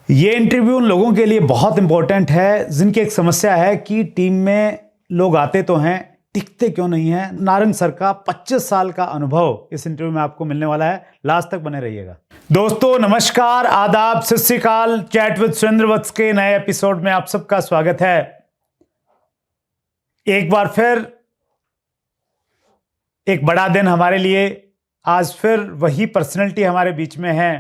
ये इंटरव्यू उन लोगों के लिए बहुत इंपॉर्टेंट है जिनकी एक समस्या है कि टीम में लोग आते तो हैं, टिकते क्यों नहीं हैं। नारंग सर का 25 साल का अनुभव इस इंटरव्यू में आपको मिलने वाला है। लास्ट तक बने रहिएगा। दोस्तों नमस्कार, आदाब, सत श्री अकाल। चैट विद सुरेंद्र वत्स के नए एपिसोड में आप सबका स्वागत है। एक बार फिर एक बड़ा दिन हमारे लिए। आज फिर वही पर्सनैलिटी हमारे बीच में है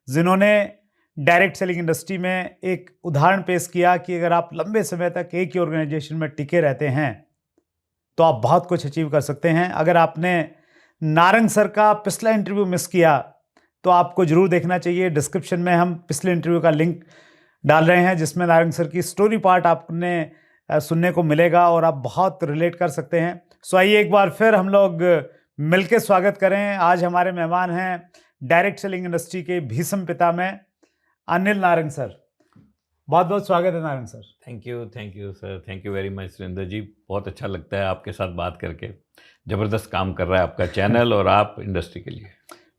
जिन्होंने डायरेक्ट सेलिंग इंडस्ट्री में एक उदाहरण पेश किया कि अगर आप लंबे समय तक एक ही ऑर्गेनाइजेशन में टिके रहते हैं तो आप बहुत कुछ अचीव कर सकते हैं। अगर आपने नारंग सर का पिछला इंटरव्यू मिस किया तो आपको जरूर देखना चाहिए। डिस्क्रिप्शन में हम पिछले इंटरव्यू का लिंक डाल रहे हैं जिसमें नारंग सर की स्टोरी पार्ट आपने सुनने को मिलेगा और आप बहुत रिलेट कर सकते हैं। सो आइए एक बार फिर हम लोग मिलकर स्वागत करें। आज हमारे मेहमान हैं डायरेक्ट सेलिंग इंडस्ट्री के भीष्म पितामह अनिल नारंग सर। बहुत बहुत स्वागत है Narang sir. Thank you sir, thank you very much Surendra ji. बहुत अच्छा लगता है आपके साथ बात करके। ज़बरदस्त काम कर रहा है आपका चैनल और आप इंडस्ट्री के लिए।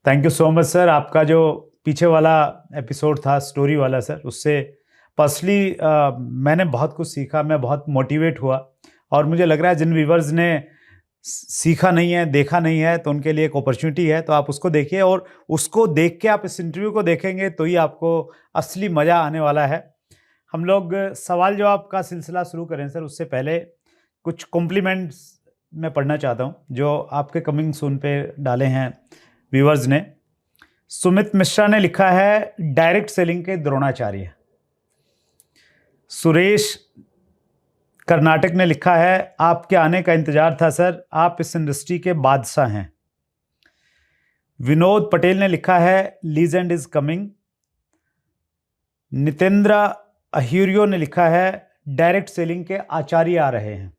Thank you so much sir. आपका जो पीछे वाला एपिसोड था स्टोरी वाला सर, उससे पर्सनली मैंने बहुत कुछ सीखा, मैं बहुत मोटिवेट हुआ और मुझे लग रहा है जिन व्यूवर्स ने सीखा नहीं है, देखा नहीं है, तो उनके लिए एक अपॉर्चुनिटी है। तो आप उसको देखिए और उसको देख के आप इस इंटरव्यू को देखेंगे तो ही आपको असली मज़ा आने वाला है। हम लोग सवाल जवाब का सिलसिला शुरू करें सर, उससे पहले कुछ कॉम्प्लीमेंट्स मैं पढ़ना चाहता हूं जो आपके कमिंग सून पे डाले हैं व्यूवर्स ने। सुमित मिश्रा ने लिखा है डायरेक्ट सेलिंग के द्रोणाचार्य। सुरेश कर्नाटक ने लिखा है आपके आने का इंतजार था सर, आप इस इंडस्ट्री के बादशाह हैं। विनोद पटेल ने लिखा है लीजेंड इज कमिंग। नितेंद्र अहिरियो ने लिखा है डायरेक्ट सेलिंग के आचार्य आ रहे हैं।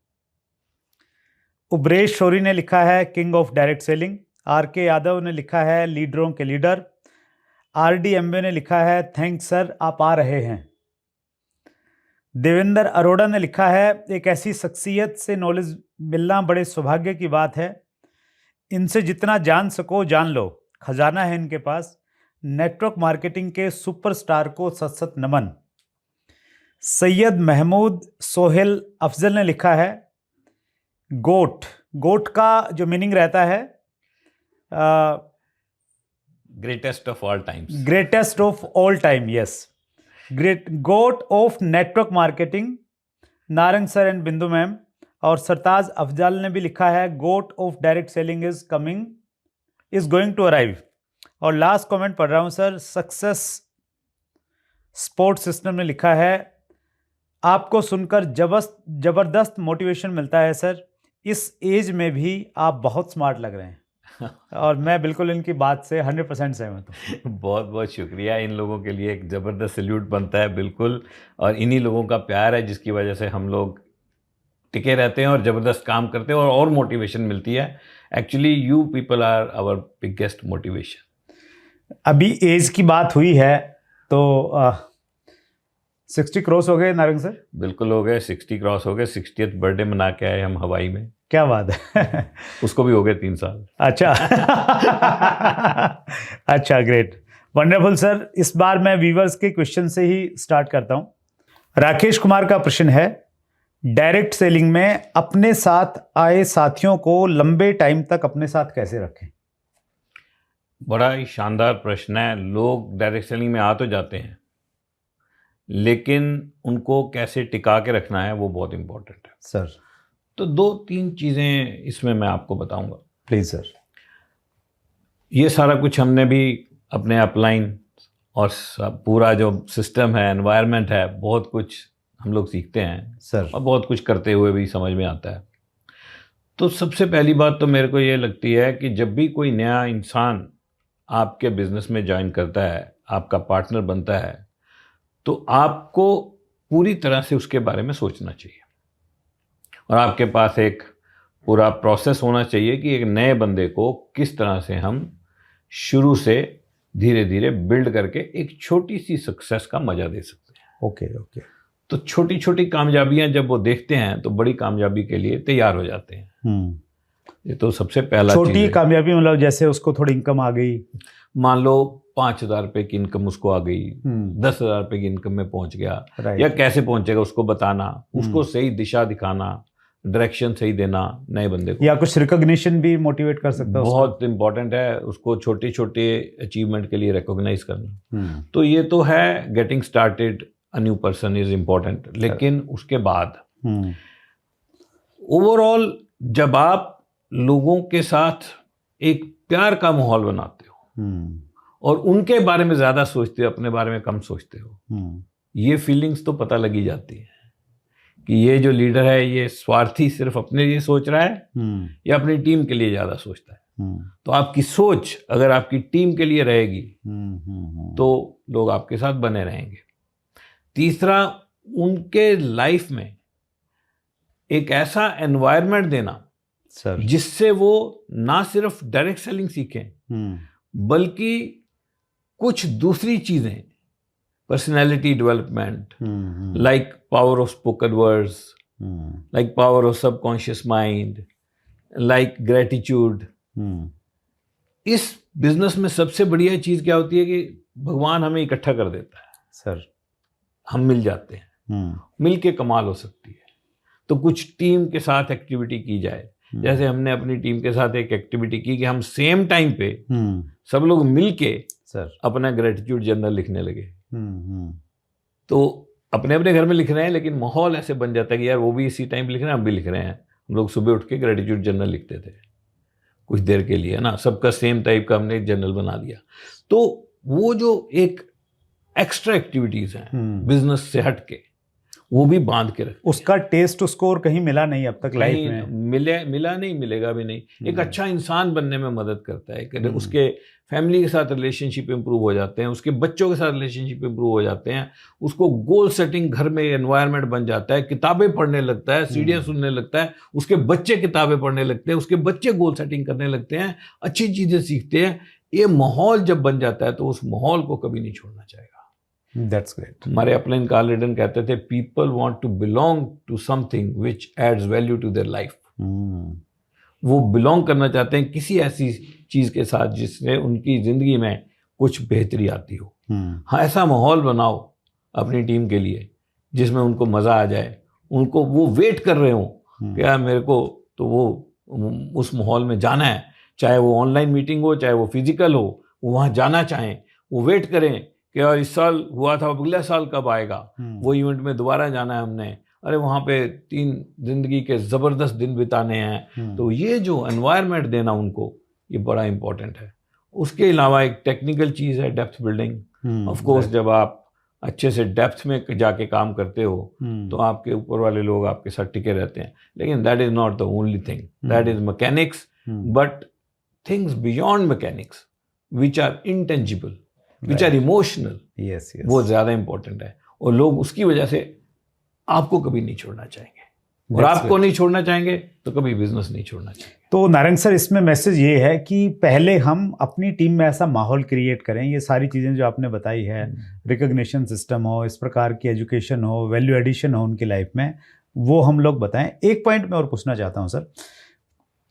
उबरेश शौरी ने लिखा है king of direct selling. R K Yadav ने लिखा है लीडरों के लीडर। आर डी एम्बे ने लिखा है थैंक्स सर, आप आ रहे हैं। देवेंद्र अरोड़ा ने लिखा है एक ऐसी शख्सियत से नॉलेज मिलना बड़े सौभाग्य की बात है। इनसे जितना जान सको जान लो, खजाना है इनके पास। नेटवर्क मार्केटिंग के सुपरस्टार को सत सत नमन। सैयद महमूद सोहेल अफजल ने लिखा है गोट। गोट का जो मीनिंग रहता है greatest of all times. Greatest of all time, yes. Great GOAT of network marketing, Narang sir and Bindu ma'am. और सरताज अफजल ने भी लिखा है GOAT of direct selling is coming, is going to arrive. और लास्ट कमेंट पढ़ रहा हूं सर, सक्सेस स्पोर्ट्स सिस्टम ने लिखा है आपको सुनकर जबरदस्त मोटिवेशन मिलता है सर, इस एज में भी आप बहुत स्मार्ट लग रहे हैं। और मैं बिल्कुल इनकी बात से 100% सहमत हूँ। बहुत बहुत शुक्रिया। इन लोगों के लिए एक ज़बरदस्त सैल्यूट बनता है बिल्कुल। और इन्हीं लोगों का प्यार है जिसकी वजह से हम लोग टिके रहते हैं और ज़बरदस्त काम करते हैं और मोटिवेशन मिलती है। Actually you people are our biggest motivation. अभी एज की बात हुई है तो 60 क्रॉस हो गए नारंग सर? बिल्कुल हो गए, 60 क्रॉस हो गए। 60th बर्थडे मना के आए हम हवाई में। क्या बात है। उसको भी हो गए 3 साल। अच्छा। अच्छा, ग्रेट, वंडरफुल सर। इस बार मैं व्यूवर्स के क्वेश्चन से ही स्टार्ट करता हूं। राकेश कुमार का प्रश्न है डायरेक्ट सेलिंग में अपने साथ आए साथियों को लंबे टाइम तक अपने साथ कैसे रखें? बड़ा ही शानदार प्रश्न है। लोग डायरेक्ट सेलिंग में आ तो जाते हैं लेकिन उनको कैसे टिका के रखना है वो बहुत इम्पोर्टेंट है सर। तो 2-3 चीज़ें इसमें मैं आपको बताऊंगा। Please sir. ये सारा कुछ हमने भी अपने अपलाइन और पूरा जो सिस्टम है, एनवायरनमेंट है, बहुत कुछ हम लोग सीखते हैं सर और बहुत कुछ करते हुए भी समझ में आता है। तो सबसे पहली बात तो मेरे को ये लगती है कि जब भी कोई नया इंसान आपके बिजनेस में ज्वाइन करता है, आपका पार्टनर बनता है, तो आपको पूरी तरह से उसके बारे में सोचना चाहिए और आपके पास एक पूरा प्रोसेस होना चाहिए कि एक नए बंदे को किस तरह से हम शुरू से धीरे धीरे बिल्ड करके एक छोटी सी सक्सेस का मजा दे सकते हैं। ओके। तो छोटी छोटी कामयाबियां जब वो देखते हैं तो बड़ी कामयाबी के लिए तैयार हो जाते हैं। ये तो सबसे पहला छोटी कामयाबी मतलब जैसे उसको थोड़ी इनकम आ गई, मान लो 5,000 रुपए की इनकम उसको आ गई, 10,000 रुपए की इनकम में पहुंच गया, राइट, या कैसे पहुंचेगा उसको बताना, उसको सही दिशा दिखाना, डायरेक्शन सही देना नए बंदे को। या कुछ रिकॉग्निशन भी मोटिवेट कर सकता है उसको। बहुत इंपॉर्टेंट है उसको छोटे छोटे अचीवमेंट के लिए रिकॉग्नाइज करना। तो ये तो है getting started a new person is important, लेकिन उसके बाद ओवरऑल जब आप लोगों के साथ एक प्यार का माहौल बनाते हो और उनके बारे में ज्यादा सोचते हो, अपने बारे में कम सोचते हो, ये फीलिंग्स तो पता लगी जाती है कि ये जो लीडर है ये स्वार्थी सिर्फ अपने लिए सोच रहा है या अपनी टीम के लिए ज्यादा सोचता है। तो आपकी सोच अगर आपकी टीम के लिए रहेगी तो लोग आपके साथ बने रहेंगे। तीसरा, उनके लाइफ में एक ऐसा एनवायरनमेंट देना सर जिससे वो ना सिर्फ डायरेक्ट सेलिंग सीखें बल्कि कुछ दूसरी चीजें, personality development, like power of spoken words, like power of subconscious mind, like gratitude. इस बिजनेस में सबसे बढ़िया चीज क्या होती है कि भगवान हमें इकट्ठा कर देता है सर, हम मिल जाते हैं, मिल के कमाल हो सकती है। तो कुछ टीम के साथ एक्टिविटी की जाए, जैसे हमने अपनी टीम के साथ एक एक्टिविटी की कि हम सेम टाइम पे सब लोग मिल के सर अपना ग्रेटिट्यूड जर्नल लिखने लगे। तो अपने अपने घर में लिख रहे हैं लेकिन माहौल ऐसे बन जाता है कि यार वो भी इसी टाइम पे लिख रहे हैं, हम भी लिख रहे हैं। हम लोग सुबह उठ के ग्रेटिट्यूड जर्नल लिखते थे कुछ देर के लिए ना, सबका सेम टाइप का हमने एक जर्नल बना दिया। तो वो जो एक एक्स्ट्रा एक्टिविटीज हैं बिजनेस से हट के, वो भी बांध के रख, उसका टेस्ट उसको और कहीं मिला नहीं अब तक लाइफ में, मिला नहीं, मिलेगा भी नहीं। एक अच्छा इंसान बनने में मदद करता है कि उसके फैमिली के साथ रिलेशनशिप इंप्रूव हो जाते हैं, उसके बच्चों के साथ रिलेशनशिप इंप्रूव हो जाते हैं, उसको गोल सेटिंग घर में एनवायरनमेंट बन जाता है, किताबें पढ़ने लगता है, सीढ़ियाँ सुनने लगता है, उसके बच्चे किताबें पढ़ने लगते हैं, उसके बच्चे गोल सेटिंग करने लगते हैं, अच्छी चीज़ें सीखते हैं। ये माहौल जब बन जाता है तो उस माहौल को कभी नहीं छोड़ना चाहिए। That's great. हमारे अपलाइन कार्ल रिडन कहते थे, people want to belong to something which adds value to their life. वो बिलोंग करना चाहते हैं किसी ऐसी चीज के साथ जिससे उनकी जिंदगी में कुछ बेहतरी आती हो। हाँ, ऐसा माहौल बनाओ अपनी टीम के लिए जिसमें उनको मजा आ जाए, उनको वो वेट कर रहे हो कि यार मेरे को तो वो उस माहौल में जाना है, चाहे वो ऑनलाइन मीटिंग हो चाहे वो फिजिकल हो, वो वहाँ जाना चाहें, वो वेट करें कि यार इस साल हुआ था अगले साल कब आएगा, वो इवेंट में दोबारा जाना है हमने, अरे वहाँ पे 3 जिंदगी के ज़बरदस्त दिन बिताने हैं। तो ये जो एनवायरनमेंट देना उनको, ये बड़ा इंपॉर्टेंट है। उसके अलावा एक टेक्निकल चीज़ है डेप्थ बिल्डिंग। ऑफ कोर्स जब आप अच्छे से डेप्थ में जाके काम करते हो तो आपके ऊपर वाले लोग आपके साथ टिके रहते हैं, लेकिन that is not the only thing, that is mechanics, but things beyond mechanics which are intangible, which are emotional, वो ज़्यादा इंपॉर्टेंट है। और लोग उसकी वजह से आपको कभी नहीं छोड़ना चाहेंगे और आपको नहीं छोड़ना चाहेंगे तो कभी बिजनेस नहीं छोड़ना चाहेंगे। तो नारंग सर, इसमें मैसेज ये है कि पहले हम अपनी टीम में ऐसा माहौल क्रिएट करें, ये सारी चीज़ें जो आपने बताई है, रिकॉग्निशन सिस्टम हो, इस प्रकार की एजुकेशन हो, वैल्यू एडिशन हो उनकी लाइफ में, वो हम लोग बताएं। एक पॉइंट मैं और पूछना चाहता हूँ सर,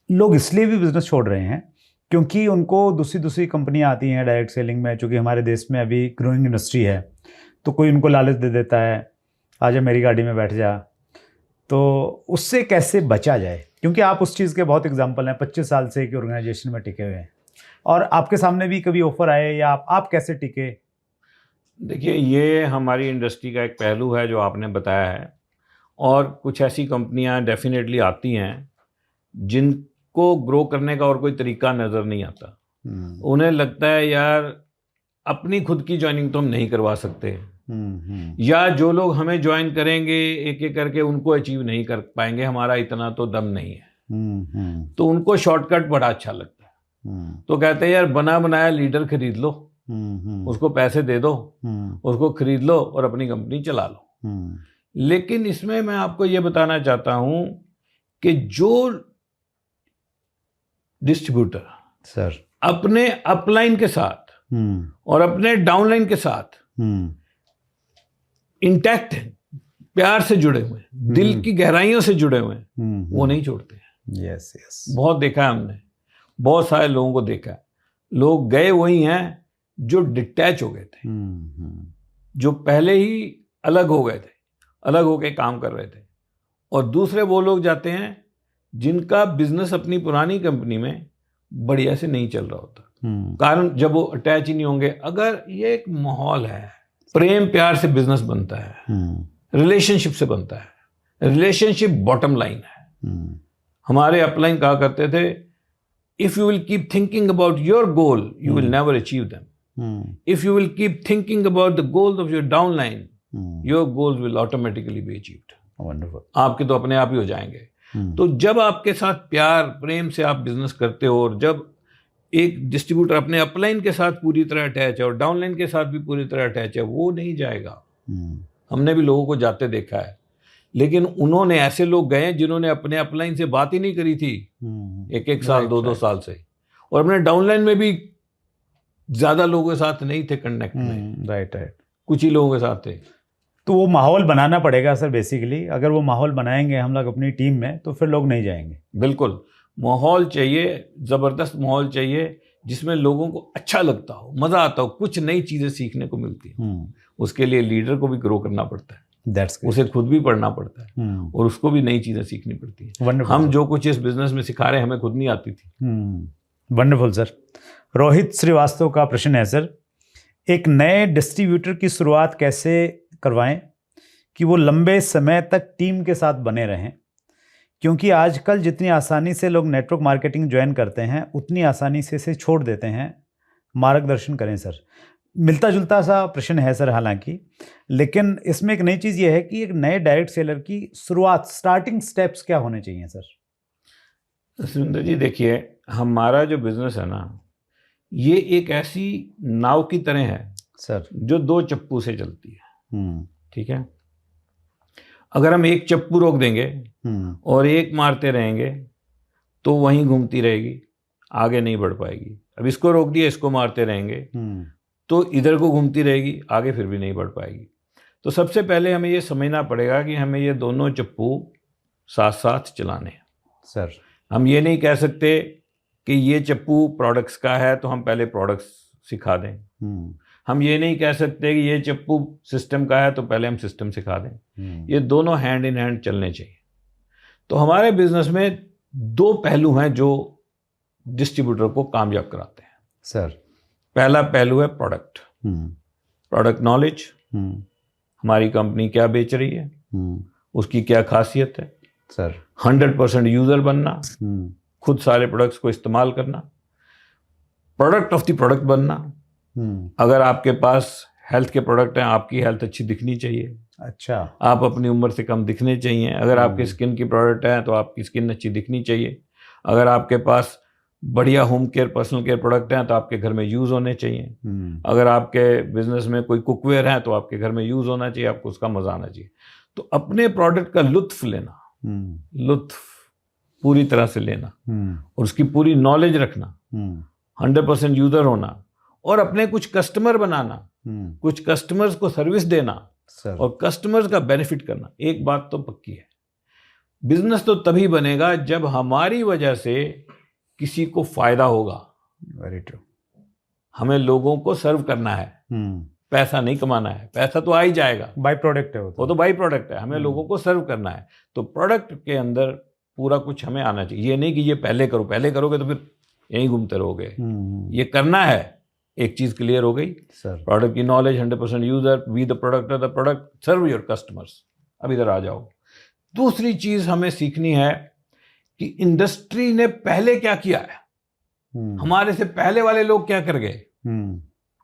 लोग इसलिए भी बिजनेस छोड़ रहे हैं क्योंकि उनको दूसरी कंपनियां आती हैं डायरेक्ट सेलिंग में, चूँकि हमारे देश में अभी ग्रोइंग इंडस्ट्री है, तो कोई उनको लालच दे देता है, आजा मेरी गाड़ी में बैठ जा। तो उससे कैसे बचा जाए, क्योंकि आप उस चीज़ के बहुत एग्जांपल हैं, 25 साल से एक ऑर्गेनाइजेशन में टिके हुए हैं, और आपके सामने भी कभी ऑफर आए या आप कैसे टिके? देखिए, ये हमारी इंडस्ट्री का एक पहलू है जो आपने बताया है, और कुछ ऐसी कंपनियां डेफिनेटली आती हैं जिनको ग्रो करने का और कोई तरीका नज़र नहीं आता। उन्हें लगता है यार अपनी खुद की ज्वाइनिंग तो हम नहीं करवा सकते, या जो लोग हमें ज्वाइन करेंगे एक एक करके उनको अचीव नहीं कर पाएंगे, हमारा इतना तो दम नहीं है। तो उनको शॉर्टकट बड़ा अच्छा लगता है, तो कहते हैं यार बना बनाया लीडर खरीद लो, उसको पैसे दे दो, उसको खरीद लो और अपनी कंपनी चला लो। लेकिन इसमें मैं आपको ये बताना चाहता हूं कि जो डिस्ट्रीब्यूटर सर अपने अपलाइन के साथ और अपने डाउनलाइन के साथ इंटैक्ट है, प्यार से जुड़े हुए हैं, दिल की गहराइयों से जुड़े हुए हैं, वो नहीं छोड़ते हैं। यस। बहुत देखा है हमने, बहुत सारे लोगों को देखा है, लोग गए वही हैं जो डिटैच हो गए थे, जो पहले ही अलग हो गए थे, अलग होके काम कर रहे थे। और दूसरे वो लोग जाते हैं जिनका बिजनेस अपनी पुरानी कंपनी में बढ़िया से नहीं चल रहा होता, कारण जब वो अटैच ही नहीं होंगे। अगर ये एक माहौल है, प्रेम प्यार से बिजनेस बनता है, रिलेशनशिप से बनता है, रिलेशनशिप बॉटम लाइन है। हमारे अपलाइन कहा करते थे, if you will keep thinking about your goal you will never achieve them, if you will keep thinking about the goals of your down line your goals will automatically be achieved. Wonderful. आपके तो अपने आप ही हो जाएंगे। तो जब आपके साथ प्यार प्रेम से आप बिजनेस करते हो, और जब एक डिस्ट्रीब्यूटर अपने अपलाइन के साथ पूरी तरह अटैच है और डाउनलाइन के साथ भी पूरी तरह अटैच है, वो नहीं जाएगा। हमने भी लोगों को जाते देखा है, लेकिन उन्होंने ऐसे लोग गए जिन्होंने अपने अपलाइन से बात ही नहीं करी थी एक साल, दो साल से, और अपने डाउनलाइन में भी ज्यादा लोगों के साथ नहीं थे कनेक्ट में। राइट। कुछ ही लोगों के साथ थे। तो वो माहौल बनाना पड़ेगा सर बेसिकली। अगर वो माहौल बनाएंगे हम लोग अपनी टीम में तो फिर लोग नहीं जाएंगे। बिल्कुल, माहौल चाहिए, ज़बरदस्त माहौल चाहिए जिसमें लोगों को अच्छा लगता हो, मज़ा आता हो, कुछ नई चीज़ें सीखने को मिलती हैं। उसके लिए लीडर को भी ग्रो करना पड़ता है, उसे खुद भी पढ़ना पड़ता है और उसको भी नई चीज़ें सीखनी पड़ती हैं। हम जो कुछ इस बिजनेस में सिखा रहे हैं हमें खुद नहीं आती थी। Wonderful sir. रोहित श्रीवास्तव का प्रश्न है सर, एक नए डिस्ट्रीब्यूटर की शुरुआत कैसे करवाएं कि वो लंबे समय तक टीम के साथ बने रहें, क्योंकि आजकल जितनी आसानी से लोग नेटवर्क मार्केटिंग ज्वाइन करते हैं उतनी आसानी से इसे छोड़ देते हैं। मार्गदर्शन करें सर। मिलता जुलता सा प्रश्न है सर हालांकि, लेकिन इसमें एक नई चीज़ ये है कि एक नए डायरेक्ट सेलर की शुरुआत, स्टार्टिंग स्टेप्स क्या होने चाहिए सर? सुरेंद्र जी देखिए, हमारा जो बिजनेस है ना, ये एक ऐसी नाव की तरह है सर जो दो चप्पू से चलती है। ठीक है, अगर हम एक चप्पू रोक देंगे और एक मारते रहेंगे तो वहीं घूमती रहेगी, आगे नहीं बढ़ पाएगी। अब इसको रोक दिया, इसको मारते रहेंगे तो इधर को घूमती रहेगी, आगे फिर भी नहीं बढ़ पाएगी। तो सबसे पहले हमें ये समझना पड़ेगा कि हमें ये दोनों चप्पू साथ साथ चलाने हैं सर। हम ये नहीं कह सकते कि ये चप्पू प्रोडक्ट्स का है तो हम पहले प्रोडक्ट्स सिखा दें। हम ये नहीं कह सकते कि ये चप्पू सिस्टम का है तो पहले हम सिस्टम सिखा दें। ये दोनों हैंड इन हैंड चलने चाहिए। तो हमारे बिजनेस में दो पहलू हैं जो डिस्ट्रीब्यूटर को कामयाब कराते हैं सर। पहला पहलू है प्रोडक्ट, प्रोडक्ट नॉलेज। हमारी कंपनी क्या बेच रही है, उसकी क्या खासियत है सर। 100% यूजर बनना, खुद सारे प्रोडक्ट्स को इस्तेमाल करना, प्रोडक्ट ऑफ द प्रोडक्ट बनना। अगर आपके पास हेल्थ के प्रोडक्ट हैं, आपकी हेल्थ अच्छी दिखनी चाहिए। अच्छा, आप अपनी उम्र से कम दिखने चाहिए। अगर आपके स्किन की प्रोडक्ट हैं तो आपकी स्किन अच्छी दिखनी चाहिए। अगर आपके पास बढ़िया home care personal care product हैं तो आपके घर में यूज़ होने चाहिए। अगर आपके बिजनेस में कोई कुकवेयर है तो आपके घर में यूज़ होना चाहिए, आपको उसका मजा आना चाहिए। तो अपने प्रोडक्ट का लुत्फ लेना, लुत्फ पूरी तरह से लेना और उसकी पूरी नॉलेज रखना, 100% यूजर होना और अपने कुछ कस्टमर बनाना, कुछ कस्टमर्स को सर्विस देना और कस्टमर्स का बेनिफिट करना। एक बात तो पक्की है, बिजनेस तो तभी बनेगा जब हमारी वजह से किसी को फायदा होगा। Very true. हमें लोगों को सर्व करना है, पैसा नहीं कमाना है। पैसा तो आ ही जाएगा, बाई प्रोडक्ट है वो तो बाई प्रोडक्ट है। हमें लोगों को सर्व करना है। तो प्रोडक्ट के अंदर पूरा कुछ हमें आना चाहिए। ये नहीं कि ये पहले करो, पहले करोगे तो फिर यहीं घूमते रहोगे। ये करना है। एक चीज क्लियर हो गई सर, प्रोडक्ट की knowledge, 100% user, we the product of the product, serve your customers. अब इधर आ जाओ। दूसरी चीज हमें सीखनी है कि इंडस्ट्री ने पहले क्या किया है, हमारे से पहले वाले लोग क्या कर गए।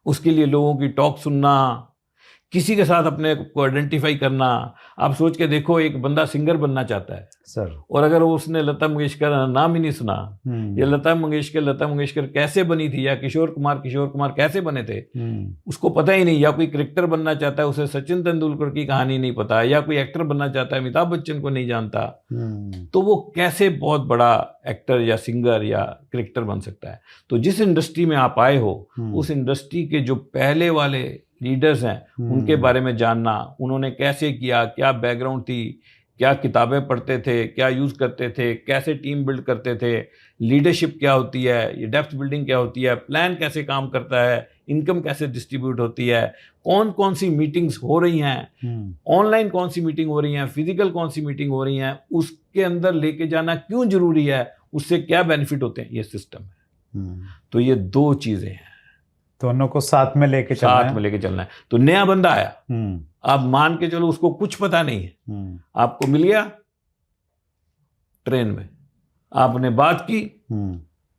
उसके लिए लोगों की टॉक सुनना, किसी के साथ अपने को आइडेंटिफाई करना। आप सोच के देखो, एक बंदा सिंगर बनना चाहता है सर, और अगर उसने लता मंगेशकर नाम ही नहीं सुना, या लता मंगेशकर कैसे बनी थी, या किशोर कुमार कैसे बने थे, उसको पता ही नहीं। या कोई क्रिकेटर बनना चाहता है, उसे सचिन तेंदुलकर की कहानी नहीं पता। या कोई एक्टर बनना चाहता है, अमिताभ बच्चन को नहीं जानता, तो वो कैसे बहुत बड़ा एक्टर या सिंगर या क्रिकेटर बन सकता है। तो जिस इंडस्ट्री में आप आए हो, उस इंडस्ट्री के जो पहले वाले लीडर्स हैं, उनके बारे में जानना, उन्होंने कैसे किया, क्या बैकग्राउंड थी, क्या किताबें पढ़ते थे, क्या यूज़ करते थे, कैसे टीम बिल्ड करते थे, लीडरशिप क्या होती है, ये डेप्थ बिल्डिंग क्या होती है, प्लान कैसे काम करता है, इनकम कैसे डिस्ट्रीब्यूट होती है, कौन कौन सी मीटिंग्स हो रही हैं, ऑनलाइन कौन सी मीटिंग हो रही हैं, फिजिकल कौन सी मीटिंग हो रही हैं, उसके अंदर लेके जाना क्यों जरूरी है, उससे क्या बेनिफिट होते हैं, ये सिस्टम है। तो ये दो चीज़ें हैं, दोनों को साथ में लेके चलना है। साथ में लेके चलना है। तो नया बंदा आया, आप मान के चलो उसको कुछ पता नहीं है, आपको मिल गया ट्रेन में, आपने बात की,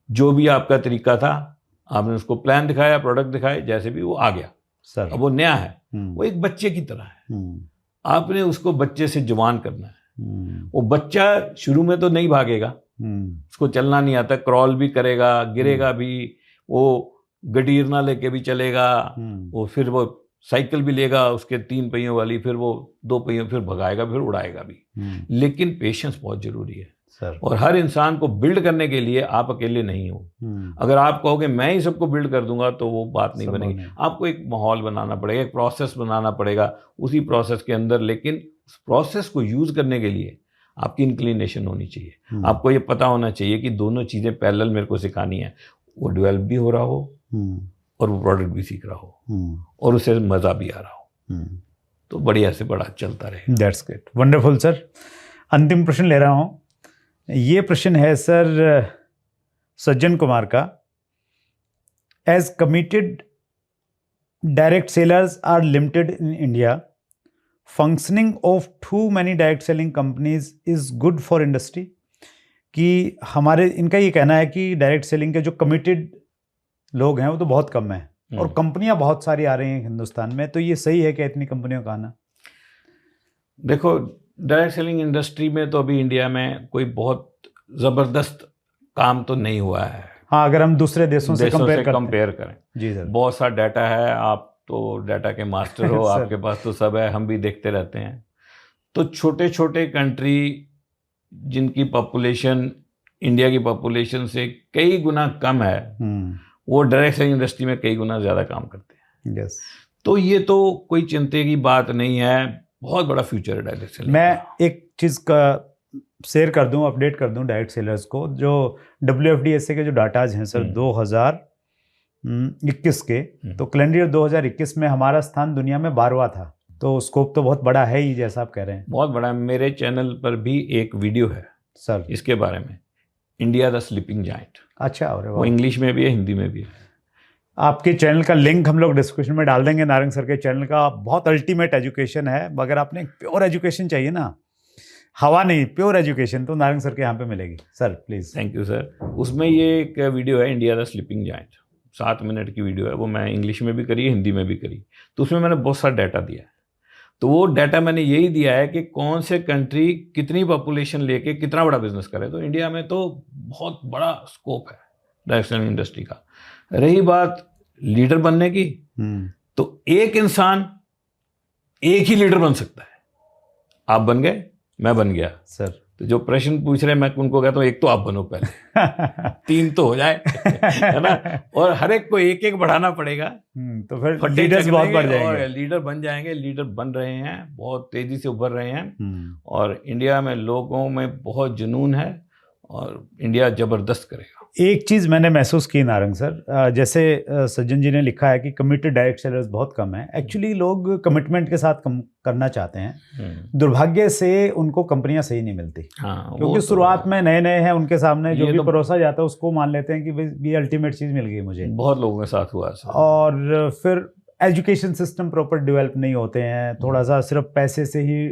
जो भी आपका तरीका था, आपने उसको प्लान दिखाया, प्रोडक्ट दिखाए, जैसे भी वो आ गया सर। अब वो नया है, वो एक बच्चे की तरह है, आपने उसको बच्चे से जवान करना है। वो बच्चा शुरू में तो नहीं भागेगा, उसको चलना नहीं आता, क्रॉल भी करेगा, गिरेगा भी, वो गडीरना लेके भी चलेगा, वो फिर वो साइकिल भी लेगा उसके 3 पहियों वाली, फिर वो 2 पहियों, फिर भगाएगा, फिर उड़ाएगा भी। लेकिन पेशेंस बहुत जरूरी है सर। और हर इंसान को बिल्ड करने के लिए आप अकेले नहीं हो। अगर आप कहोगे मैं ही सबको बिल्ड कर दूंगा तो वो बात नहीं बनेगी। आपको एक माहौल बनाना पड़ेगा, एक प्रोसेस बनाना पड़ेगा, उसी प्रोसेस के अंदर, लेकिन उस प्रोसेस को यूज करने के लिए आपकी इंक्लिनेशन होनी चाहिए। आपको ये पता होना चाहिए कि दोनों चीजें पैरेलल मेरे को सिखानी है, वो डेवलप भी हो रहा हो और वो प्रोडक्ट भी सीख रहा हो और उसे मजा भी आ रहा हो, तो बढ़िया से बड़ा चलता रहे। That's great, wonderful sir. अंतिम प्रश्न ले रहा हूँ। ये प्रश्न है सर सज्जन कुमार का। As committed direct sellers are limited in India, functioning of too many direct selling companies is good for industry. कि हमारे इनका ये कहना है कि डायरेक्ट सेलिंग के जो कमिटेड लोग हैं वो तो बहुत कम है और कंपनियां बहुत सारी आ रही हैं हिंदुस्तान में, तो ये सही है क्या इतनी कंपनियों का आना? देखो, डायरेक्ट सेलिंग इंडस्ट्री में तो अभी इंडिया में कोई बहुत ज़बरदस्त काम तो नहीं हुआ है। हाँ, अगर हम दूसरे देशों से कंपेयर करें। जी सर। बहुत सा डाटा है, आप तो डाटा के मास्टर हो आपके पास तो सब है, हम भी देखते रहते हैं। तो छोटे छोटे कंट्री जिनकी पॉपुलेशन इंडिया की पॉपुलेशन से कई गुना कम है, वो डायरेक्ट सेलिंग इंडस्ट्री में कई गुना ज़्यादा काम करते हैं। यस। तो ये तो कोई चिंता की बात नहीं है, बहुत बड़ा फ्यूचर है डायरेक्ट सेलिंग। मैं एक चीज़ का शेयर कर दूं, अपडेट कर दूं डायरेक्ट सेलर्स को। जो WFDSA के जो डाटाज हैं सर 2021 के, तो कैलेंडर ईयर 2021 में हमारा स्थान दुनिया में 12वां था। तो स्कोप तो बहुत बड़ा है ही, जैसा आप कह रहे हैं। बहुत बड़ा। मेरे चैनल पर भी एक वीडियो है सर इसके बारे में, इंडिया द स्लीपिंग जायंट। अच्छा, अरे वाह। वो इंग्लिश में भी है, हिंदी में भी है। आपके चैनल का लिंक हम लोग डिस्क्रिप्शन में डाल देंगे। नारंग सर के चैनल का बहुत अल्टीमेट एजुकेशन है। अगर आपने प्योर एजुकेशन चाहिए ना, हवा नहीं, प्योर एजुकेशन, तो नारंग सर के यहाँ पे मिलेगी। Sir please. Thank you sir. उसमें ये एक वीडियो है, India the sleeping giant, 7 minute की वीडियो है। वो मैं इंग्लिश में भी करी, हिंदी में भी करी। तो उसमें मैंने बहुत सारा डाटा दिया है। तो वो डाटा मैंने यही दिया है कि कौन से कंट्री कितनी पॉपुलेशन लेके कितना बड़ा बिजनेस करे। तो इंडिया में तो बहुत बड़ा स्कोप है डायरेक्ट सेलिंग इंडस्ट्री का। रही बात लीडर बनने की, तो एक इंसान एक ही लीडर बन सकता है। आप बन गए, मैं बन गया सर। तो जो प्रश्न पूछ रहे हैं मैं उनको कहता हूँ एक तो आप बनो पहले 3 तो हो जाए, है ना। और हर एक को एक एक बढ़ाना पड़ेगा, तो फिर लीडर्स बहुत बढ़ जाएंगे। लीडर बन जाएंगे। लीडर बन रहे हैं, बहुत तेजी से उभर रहे हैं और इंडिया में लोगों में बहुत जुनून है और इंडिया जबरदस्त करेगा। एक चीज़ मैंने महसूस की नारंग सर, जैसे सज्जन जी ने लिखा है कि कमिटेड डायरेक्ट सेलर्स बहुत कम है। एक्चुअली लोग कमिटमेंट के साथ करना चाहते हैं, दुर्भाग्य से उनको कंपनियां सही नहीं मिलती। हाँ, क्योंकि शुरुआत में नए नए हैं, उनके सामने जो भी परोसा जाता है उसको मान लेते हैं कि ये अल्टीमेट चीज़ मिल गई मुझे। बहुत लोगों के साथ हुआ है। और फिर एजुकेशन सिस्टम प्रॉपर डेवलप नहीं होते हैं, थोड़ा सा सिर्फ पैसे से ही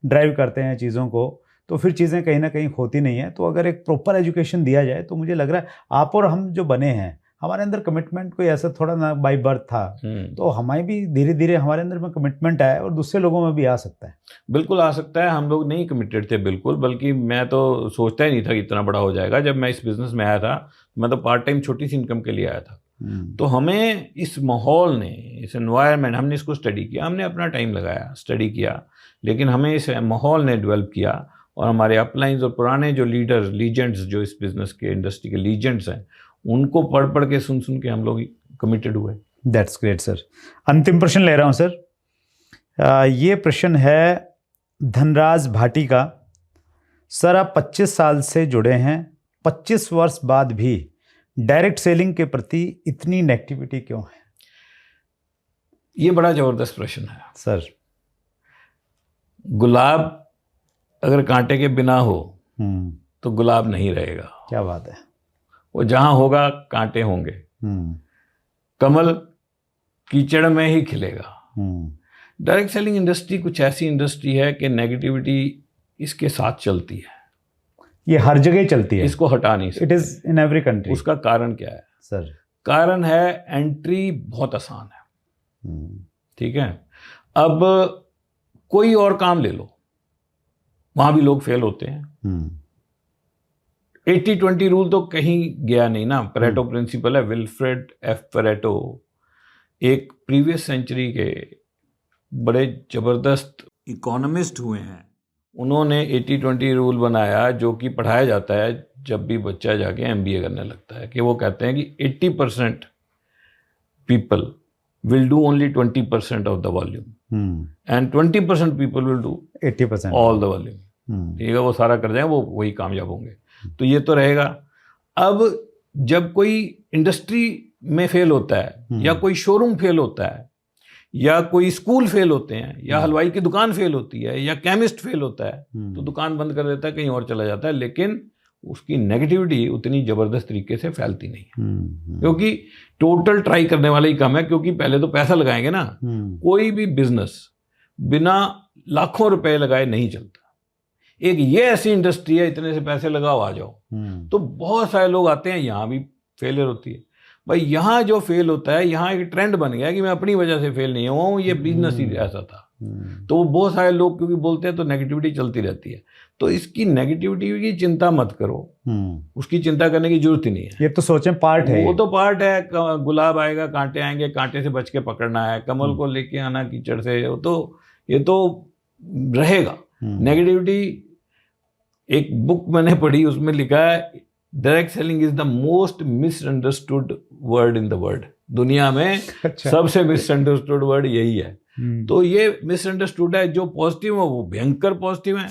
ड्राइव करते हैं चीज़ों को, तो फिर चीज़ें कहीं ना कहीं होती नहीं है। तो अगर एक प्रॉपर एजुकेशन दिया जाए तो मुझे लग रहा है आप और हम जो बने हैं, हमारे अंदर कमिटमेंट कोई ऐसा थोड़ा ना बाई बर्थ था, तो हमारे भी धीरे धीरे हमारे अंदर में कमिटमेंट आया और दूसरे लोगों में भी आ सकता है। बिल्कुल आ सकता है। हम लोग नहीं कमिटेड थे बिल्कुल, बल्कि मैं तो सोचता ही नहीं था कि इतना बड़ा हो जाएगा। जब मैं इस बिज़नेस में आया था, मैं तो पार्ट टाइम छोटी सी इनकम के लिए आया था। तो हमें इस माहौल ने, इस एनवायरनमेंट, हमने इसको स्टडी किया, हमने अपना टाइम लगाया, स्टडी किया, लेकिन हमें इस माहौल ने डेवलप किया और हमारे अपलाइंस और पुराने जो लीडर्स, लीजेंड्स, जो इस बिज़नेस के इंडस्ट्री के लीजेंड्स हैं, उनको पढ़ के सुन के हम लोग कमिटेड हुए। That's great sir. अंतिम प्रश्न ले रहा हूँ सर। ये प्रश्न है धनराज भाटी का। सर आप 25 साल से जुड़े हैं, 25 वर्ष बाद भी डायरेक्ट सेलिंग के प्रति इतनी नेगेटिविटी क्यों है? ये बड़ा ज़बरदस्त प्रश्न है सर। गुलाब अगर कांटे के बिना हो तो गुलाब नहीं रहेगा। क्या बात है। वो जहाँ होगा कांटे होंगे। कमल कीचड़ में ही खिलेगा। डायरेक्ट सेलिंग इंडस्ट्री कुछ ऐसी इंडस्ट्री है कि नेगेटिविटी इसके साथ चलती है। ये हर जगह चलती है, इसको हटा नहीं सकते। It is in every country. उसका कारण क्या है सर? कारण है एंट्री बहुत आसान है। ठीक है, अब कोई और काम ले लो, वहां भी लोग फेल होते हैं। 80-20 रूल तो कहीं गया नहीं ना। परेटो प्रिंसिपल है, विल्फ्रेड एफ परेटो एक प्रीवियस सेंचुरी के बड़े जबरदस्त इकोनॉमिस्ट हुए हैं। उन्होंने 80-20 रूल बनाया जो कि पढ़ाया जाता है जब भी बच्चा जाके MBA करने लगता है, कि वो कहते हैं कि 80% people will do only 20% of the volume and 20% people will do 80% all the volume। ठीक है, वो सारा कर जाए, वो वही कामयाब होंगे। तो ये तो रहेगा। अब जब कोई इंडस्ट्री में फेल होता है या कोई शोरूम फेल होता है या कोई स्कूल फेल होते हैं या हलवाई की दुकान फेल होती है या केमिस्ट फेल होता है तो दुकान बंद कर देता है, कहीं और चला जाता है, लेकिन उसकी नेगेटिविटी उतनी जबरदस्त तरीके से फैलती नहीं है क्योंकि टोटल ट्राई करने वाले ही कम है। क्योंकि पहले तो पैसा लगाएंगे ना। कोई भी बिजनेस बिना लाखों रुपए लगाए नहीं चलता। एक ये ऐसी इंडस्ट्री है, इतने से पैसे लगाओ आ जाओ। तो बहुत सारे लोग आते हैं, यहाँ भी फेलियर होती है। भाई यहाँ जो फेल होता है, यहाँ एक ट्रेंड बन गया कि मैं अपनी वजह से फेल नहीं हुआ हूँ, ये बिजनेस ही ऐसा था। तो वो बहुत सारे लोग क्योंकि बोलते हैं तो नेगेटिविटी चलती रहती है। तो इसकी नेगेटिविटी की चिंता मत करो, उसकी चिंता करने की जरूरत ही नहीं है। ये तो सोचें पार्ट है, वो तो पार्ट है। गुलाब आएगा, कांटे आएंगे, कांटे से बच के पकड़ना है। कमल को लेके आना कीचड़ से, ये तो रहेगा। नेगेटिविटी, एक बुक मैंने पढ़ी, उसमें लिखा है direct selling is the most misunderstood word in the world. दुनिया में सबसे मिसअंडरस्टूड वर्ड यही है। तो ये मिसअंडरस्टूड है। जो पॉजिटिव है वो भयंकर पॉजिटिव है,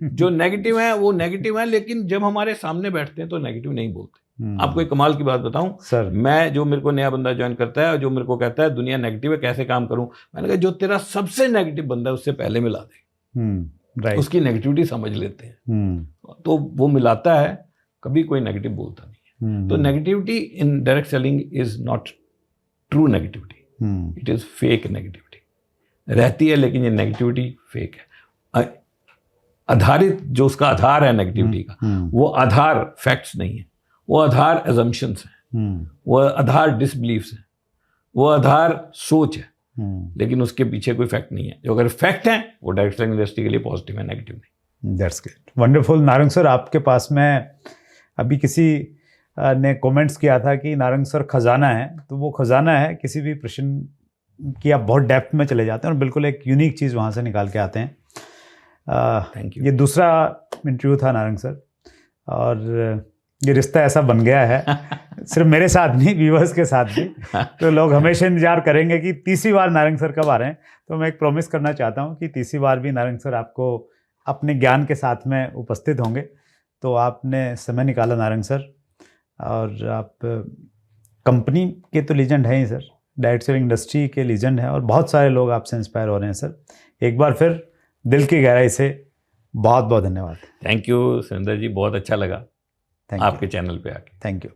जो नेगेटिव है वो नेगेटिव है। लेकिन जब हमारे सामने बैठते हैं तो नेगेटिव नहीं बोलते। आपको एक कमाल की बात बताऊं सर, मैं जो मेरे को नया बंदा ज्वाइन करता है और जो मेरे को कहता है दुनिया नेगेटिव है, कैसे काम करूं, मैंने कहा जो तेरा सबसे नेगेटिव बंदा है उससे पहले मिला दे। उसकी नेगेटिविटी समझ लेते हैं तो वो मिलाता है, कभी कोई नेगेटिव बोलता नहीं है। तो negativity in direct selling is not true negativity, it is fake negativity. रहती है लेकिन ये नेगेटिविटी फेक है। आधारित जो उसका आधार है नेगेटिविटी का, वो आधार फैक्ट्स नहीं है, वो आधार एजम्पशंस हैं, वो आधार डिसबिलीफ्स हैं, वो आधार सोच है। लेकिन उसके पीछे कोई फैक्ट नहीं है। जो अगर फैक्ट है वो डायरेक्ट सेलिंग इंडस्ट्री के लिए पॉजिटिव है, नेगेटिव नहीं। That's great, wonderful. Narang sir, आपके पास में अभी किसी ने कमेंट्स किया था कि नारंग सर खजाना है, तो वो खजाना है। किसी भी प्रश्न की आप बहुत डेप्थ में चले जाते हैं और बिल्कुल एक यूनिक चीज़ वहाँ से निकाल के आते हैं। Thank you. ये दूसरा इंटरव्यू था नारंग सर, और ये रिश्ता ऐसा बन गया है सिर्फ मेरे साथ नहीं, व्यूअर्स के साथ भी। तो लोग हमेशा इंतजार करेंगे कि तीसरी बार नारंग सर कब आ रहे हैं। तो मैं एक प्रॉमिस करना चाहता हूँ कि तीसरी बार भी नारंग सर आपको अपने ज्ञान के साथ में उपस्थित होंगे। तो आपने समय निकाला नारंग सर, और आप कंपनी के तो लीजेंड हैं ही सर, डायरेक्ट सेलिंग इंडस्ट्री के लीजेंड हैं, और बहुत सारे लोग आपसे इंस्पायर हो रहे हैं सर। एक बार फिर दिल की गहराई से बहुत बहुत धन्यवाद। थैंक यू सुरेंद्र जी, बहुत अच्छा लगा आपके चैनल पे आके। Thank you.